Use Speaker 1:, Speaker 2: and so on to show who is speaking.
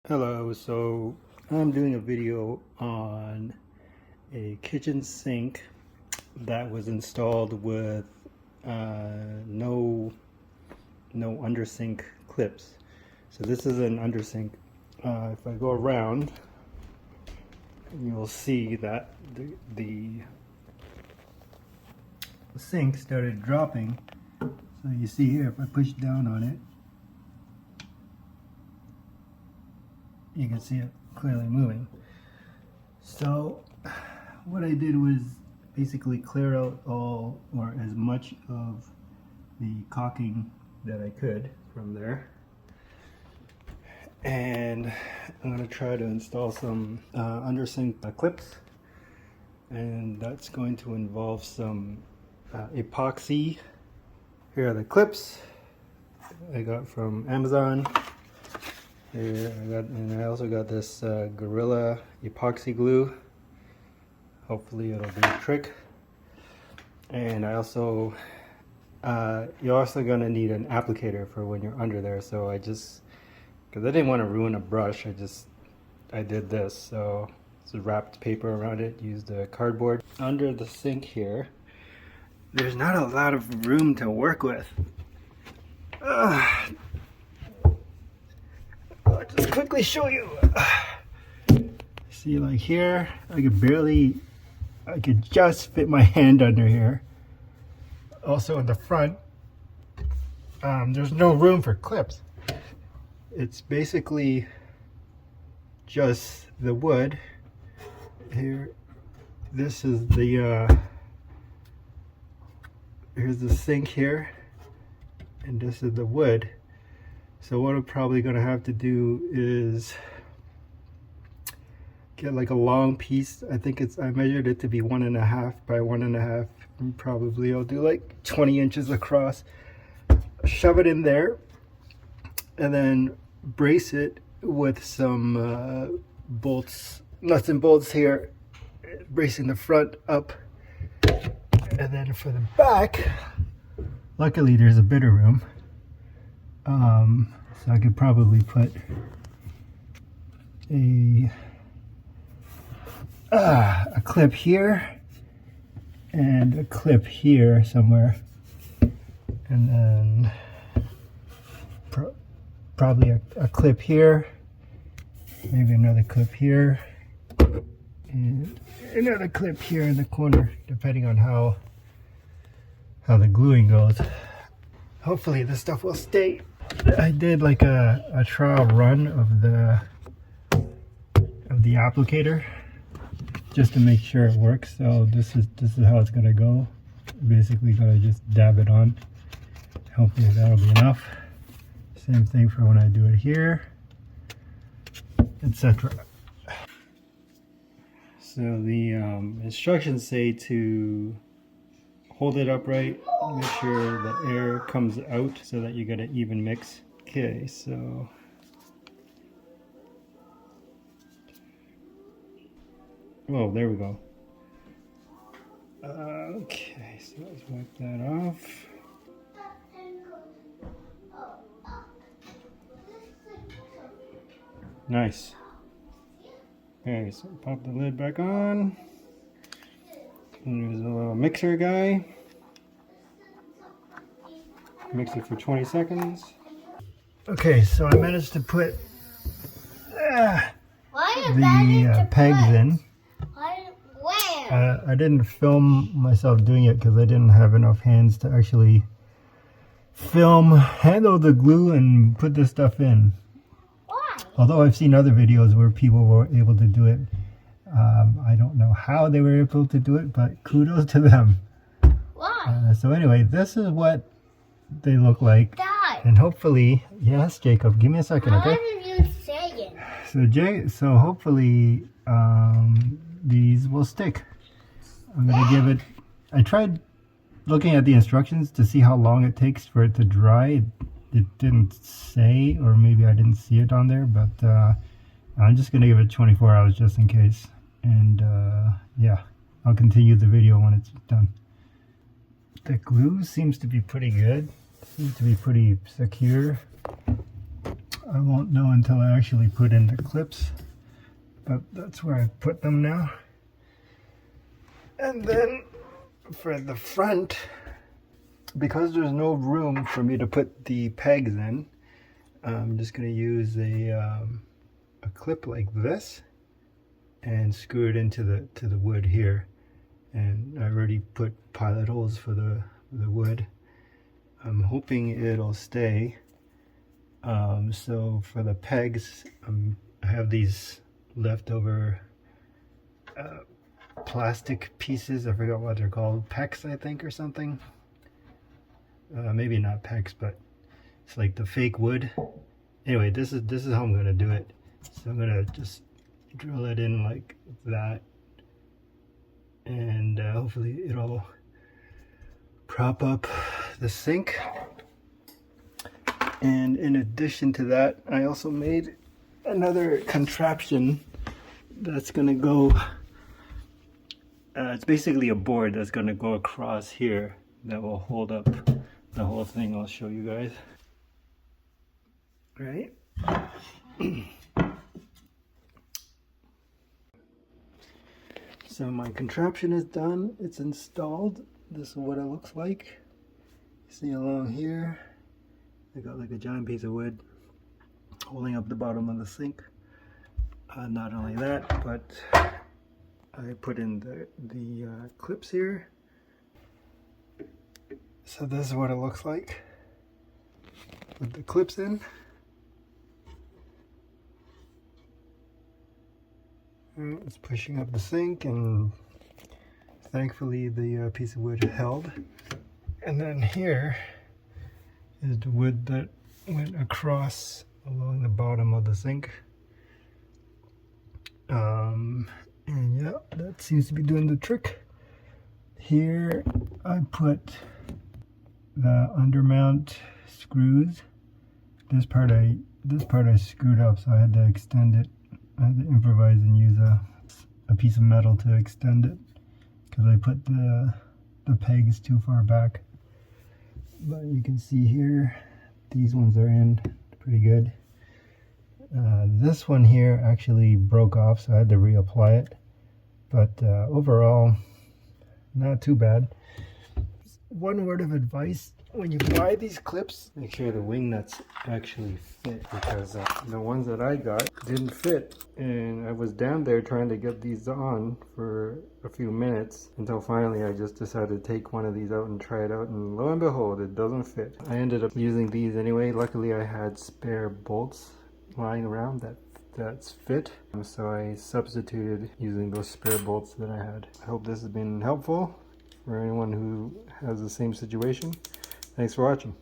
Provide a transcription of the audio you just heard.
Speaker 1: Hello, so I'm doing a video on a kitchen sink that was installed with no under sink clips. So this is an under sink. If I go around, you'll see that the sink started dropping. So you see here, if I push down on it, you can see it clearly moving. So what I did was basically clear out all or as much of the caulking that I could from there, and I'm going to try to install some under sink clips, and that's going to involve some epoxy. Here are the clips I got from Amazon. Here and I also got this Gorilla epoxy glue. Hopefully it'll do the trick. And I also, you're also gonna need an applicator for when you're under there. So because I didn't want to ruin a brush, I did this. So wrapped paper around it, used a cardboard. Under the sink here, there's not a lot of room to work with. I'll just quickly show you. See, like here, I could just fit my hand under here. Also in the front, there's no room for clips. It's basically just the wood. Here, this is here's the sink here, and this is the wood. So what I'm probably gonna have to do is get like a long piece. I measured it to be 1.5 by 1.5, and probably I'll do like 20 inches across. Shove it in there, and then brace it with some bolts, nuts and bolts here, bracing the front up. And then for the back, luckily there's a bit of room. So I could probably put a clip here and a clip here somewhere, and then probably a clip here, maybe another clip here, and another clip here in the corner, depending on how the gluing goes. Hopefully this stuff will stay. I did like a trial run of the applicator just to make sure it works. So this is how it's gonna go. Basically gonna just dab it on. Hopefully that'll be enough. Same thing for when I do it here, etc. So the instructions say to hold it upright, make sure the air comes out so that you get an even mix. Okay, so oh, there we go. Okay, so let's wipe that off. Nice. Okay, so pop the lid back on. And there's a little mixer guy. Mix it for 20 seconds. Okay, so I managed to put the pegs in. I didn't film myself doing it because I didn't have enough hands to actually handle the glue and put this stuff in. Why? Although I've seen other videos where people were able to do it. I don't know how they were able to do it, but kudos to them. Why? So anyway, this is what they look like. Dad. And hopefully, yes, Jacob, give me a second, okay? What did you say? So hopefully these will stick. I'm gonna give it. I tried looking at the instructions to see how long it takes for it to dry. It didn't say, or maybe I didn't see it on there, but I'm just gonna give it 24 hours just in case. And yeah, I'll continue the video when it's done. The glue seems to be pretty good. Seems to be pretty secure. I won't know until I actually put in the clips, but that's where I put them now. And then for the front, because there's no room for me to put the pegs in, I'm just going to use a clip like this and screw it into the wood here. And I already put pilot holes for the wood. I'm hoping it'll stay. So for the pegs, I have these leftover plastic pieces. I forgot what they're called, PEX I think, or something. Maybe not PEX, but it's like the fake wood. Anyway, this is how I'm gonna do it. So I'm gonna just drill it in like that, and hopefully it'll prop up the sink. And in addition to that, I also made another contraption that's gonna go, it's basically a board that's gonna go across here that will hold up the whole thing. I'll show you guys. Right? So my contraption is done, it's installed. This is what it looks like. You see along here, I got like a giant piece of wood holding up the bottom of the sink. Not only that, but I put in the clips here. So this is what it looks like with the clips in. It's pushing up the sink, and thankfully the piece of wood held. And then here is the wood that went across along the bottom of the sink. And yeah, that seems to be doing the trick. Here I put the undermount screws. This part I screwed up, so I had to extend it. I had to improvise and use a piece of metal to extend it because I put the pegs too far back. But you can see here, these ones are in pretty good. This one here actually broke off, so I had to reapply it. But overall, not too bad. One word of advice: when you buy these clips, make sure the wing nuts actually fit, because the ones that I got didn't fit, and I was down there trying to get these on for a few minutes until finally I just decided to take one of these out and try it out, and lo and behold, it doesn't fit. I ended up using these anyway. Luckily I had spare bolts lying around that's fit, so I substituted using those spare bolts that I had. I hope this has been helpful for anyone who has the same situation. Thanks for watching.